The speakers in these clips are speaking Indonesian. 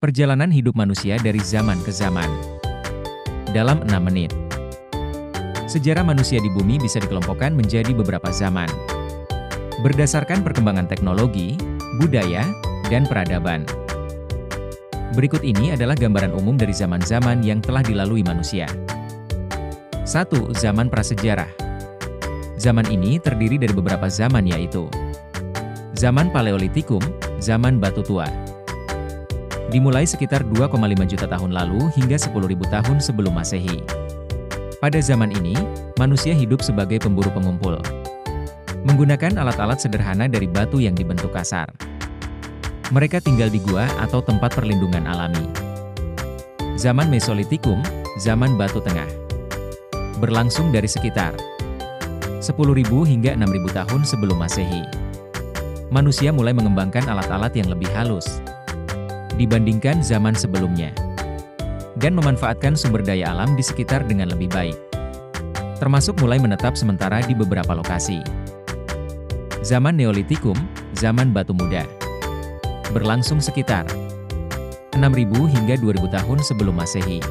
Perjalanan hidup manusia dari zaman ke zaman. Dalam 6 menit. Sejarah manusia di bumi bisa dikelompokkan menjadi beberapa zaman. Berdasarkan perkembangan teknologi, budaya, dan peradaban. Berikut ini adalah gambaran umum dari zaman-zaman yang telah dilalui manusia. 1. Zaman prasejarah. Zaman ini terdiri dari beberapa zaman yaitu Zaman Paleolitikum, zaman Batu Tua. Dimulai sekitar 2,5 juta tahun lalu hingga 10.000 tahun sebelum Masehi. Pada zaman ini, manusia hidup sebagai pemburu pengumpul. Menggunakan alat-alat sederhana dari batu yang dibentuk kasar. Mereka tinggal di gua atau tempat perlindungan alami. Zaman Mesolitikum, zaman Batu Tengah. Berlangsung dari sekitar 10.000 hingga 6.000 tahun sebelum Masehi. Manusia mulai mengembangkan alat-alat yang lebih halus dibandingkan zaman sebelumnya, dan memanfaatkan sumber daya alam di sekitar dengan lebih baik, termasuk mulai menetap sementara di beberapa lokasi. Zaman Neolitikum, zaman Batu Muda. Berlangsung sekitar 6.000 hingga 2.000 tahun sebelum Masehi.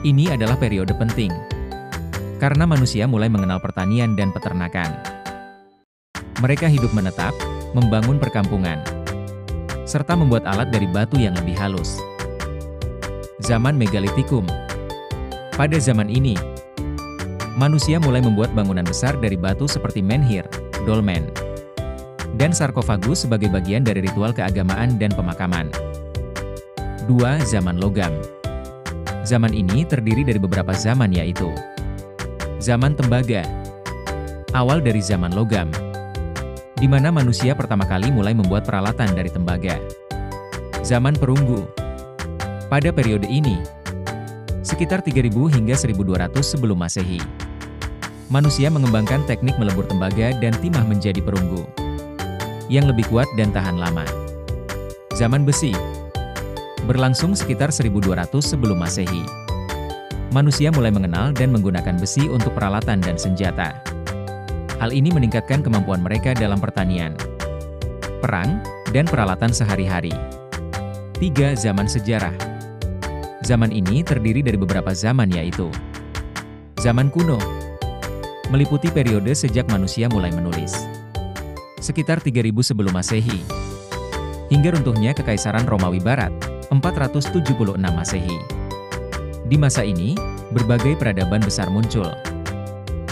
Ini adalah periode penting, karena manusia mulai mengenal pertanian dan peternakan. Mereka hidup menetap, membangun perkampungan, serta membuat alat dari batu yang lebih halus. Zaman Megalitikum. Pada zaman ini, manusia mulai membuat bangunan besar dari batu seperti menhir, dolmen, dan sarkofagus sebagai bagian dari ritual keagamaan dan pemakaman. 2. Zaman Logam. Zaman ini terdiri dari beberapa zaman yaitu Zaman Tembaga. Awal dari zaman logam, di mana manusia pertama kali mulai membuat peralatan dari tembaga. Zaman Perunggu. Pada periode ini, sekitar 3000 hingga 1200 sebelum Masehi, manusia mengembangkan teknik melebur tembaga dan timah menjadi perunggu yang lebih kuat dan tahan lama. Zaman Besi. Berlangsung sekitar 1200 sebelum Masehi. Manusia mulai mengenal dan menggunakan besi untuk peralatan dan senjata. Hal ini meningkatkan kemampuan mereka dalam pertanian, perang, dan peralatan sehari-hari. 3. Zaman Sejarah. Zaman ini terdiri dari beberapa zaman yaitu Zaman Kuno. Meliputi periode sejak manusia mulai menulis, sekitar 3000 sebelum Masehi, hingga runtuhnya Kekaisaran Romawi Barat, 476 Masehi. Di masa ini, berbagai peradaban besar muncul,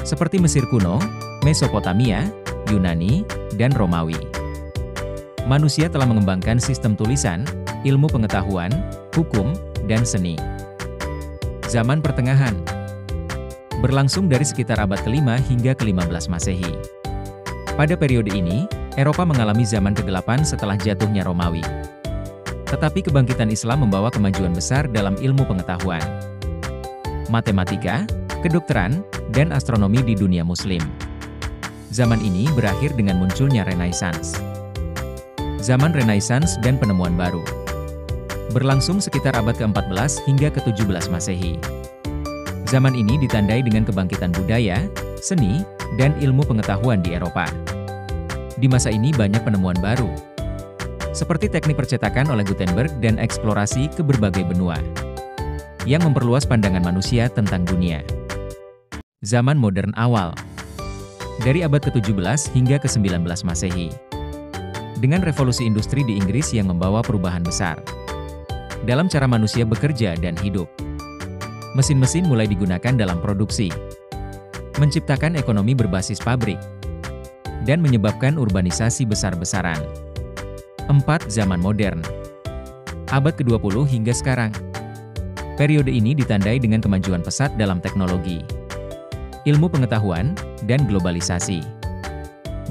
seperti Mesir kuno, Mesopotamia, Yunani, dan Romawi. Manusia telah mengembangkan sistem tulisan, ilmu pengetahuan, hukum, dan seni. Zaman Pertengahan. Berlangsung dari sekitar abad ke-5 hingga ke-15 Masehi. Pada periode ini, Eropa mengalami zaman kegelapan setelah jatuhnya Romawi. Tetapi kebangkitan Islam membawa kemajuan besar dalam ilmu pengetahuan, matematika, kedokteran, dan astronomi di dunia Muslim. Zaman ini berakhir dengan munculnya Renaissance. Zaman Renaissance dan penemuan baru. Berlangsung sekitar abad ke-14 hingga ke-17 Masehi. Zaman ini ditandai dengan kebangkitan budaya, seni, dan ilmu pengetahuan di Eropa. Di masa ini banyak penemuan baru, seperti teknik percetakan oleh Gutenberg dan eksplorasi ke berbagai benua, yang memperluas pandangan manusia tentang dunia. Zaman Modern Awal. Dari abad ke-17 hingga ke-19 Masehi. Dengan revolusi industri di Inggris yang membawa perubahan besar dalam cara manusia bekerja dan hidup. Mesin-mesin mulai digunakan dalam produksi, menciptakan ekonomi berbasis pabrik, dan menyebabkan urbanisasi besar-besaran. 4. Zaman Modern. Abad ke-20 hingga sekarang. Periode ini ditandai dengan kemajuan pesat dalam teknologi, ilmu pengetahuan, dan globalisasi.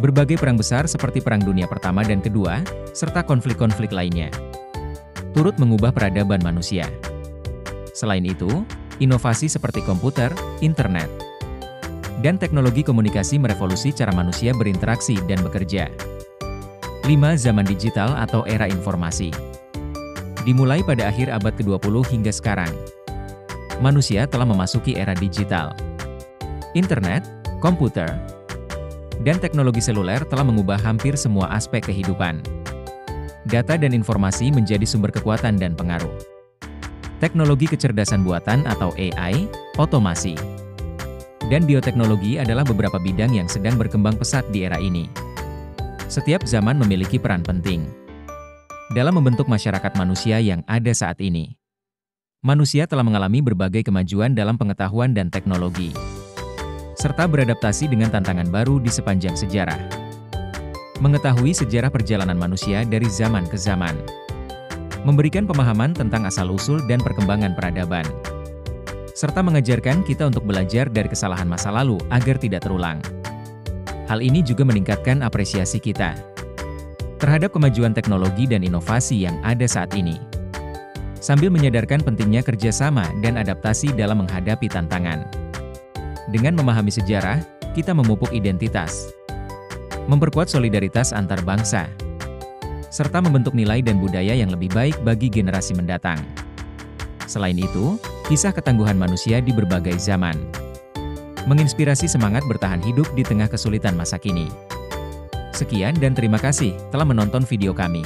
Berbagai perang besar seperti Perang Dunia Pertama dan Kedua, serta konflik-konflik lainnya, turut mengubah peradaban manusia. Selain itu, inovasi seperti komputer, internet, dan teknologi komunikasi merevolusi cara manusia berinteraksi dan bekerja. 5. Zaman Digital atau Era Informasi. Dimulai pada akhir abad ke-20 hingga sekarang, manusia telah memasuki era digital. Internet, komputer, dan teknologi seluler telah mengubah hampir semua aspek kehidupan. Data dan informasi menjadi sumber kekuatan dan pengaruh. Teknologi kecerdasan buatan atau AI, otomasi, dan bioteknologi adalah beberapa bidang yang sedang berkembang pesat di era ini. Setiap zaman memiliki peran penting dalam membentuk masyarakat manusia yang ada saat ini. Manusia telah mengalami berbagai kemajuan dalam pengetahuan dan teknologi, serta beradaptasi dengan tantangan baru di sepanjang sejarah. Mengetahui sejarah perjalanan manusia dari zaman ke zaman, memberikan pemahaman tentang asal-usul dan perkembangan peradaban, serta mengajarkan kita untuk belajar dari kesalahan masa lalu agar tidak terulang. Hal ini juga meningkatkan apresiasi kita terhadap kemajuan teknologi dan inovasi yang ada saat ini, sambil menyadarkan pentingnya kerjasama dan adaptasi dalam menghadapi tantangan. Dengan memahami sejarah, kita memupuk identitas, memperkuat solidaritas antar bangsa, serta membentuk nilai dan budaya yang lebih baik bagi generasi mendatang. Selain itu, kisah ketangguhan manusia di berbagai zaman menginspirasi semangat bertahan hidup di tengah kesulitan masa kini. Sekian dan terima kasih telah menonton video kami.